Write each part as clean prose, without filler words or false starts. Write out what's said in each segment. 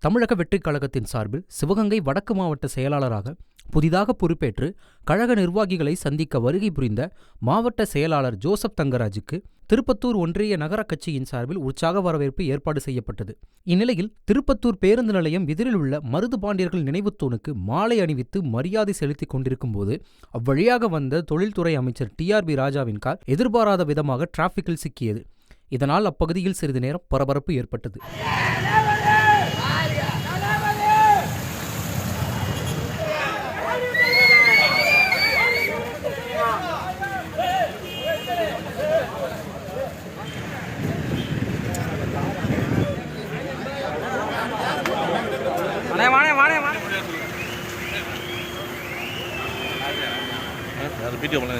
தமிழக வெற்றிக் கழகத்தின் சார்பில் சிவகங்கை வடக்கு மாவட்ட செயலாளராக புதிதாக பொறுப்பேற்று கழக நிர்வாகிகளை சந்திக்க வருகை புரிந்த மாவட்ட செயலாளர் ஜோசப் தங்கராஜுக்கு திருப்பத்தூர் ஒன்றிய நகர கட்சியின் சார்பில் உற்சாக வரவேற்பு ஏற்பாடு செய்யப்பட்டது. இந்நிலையில் திருப்பத்தூர் பேருந்து நிலையம் எதிரில் உள்ள மருது பாண்டியர்கள் நினைவுத் தூணுக்கு மாலை அணிவித்து மரியாதை செலுத்திக் கொண்டிருக்கும் போது அவ்வழியாக வந்த தொழில்துறை அமைச்சர் TRB ராஜாவின் கார் எதிர்பாராத விதமாக டிராபிக்கில் சிக்கியது. இதனால் அப்பகுதியில் சிறிது நேரம் பரபரப்பு ஏற்பட்டது. வீடியோ பண்ணா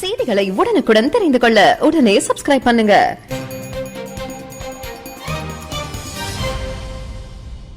செய்திகளை உடனுக்குடன் தெரிந்து கொள்ள உடனே சப்ஸ்கிரைப் பண்ணுங்க.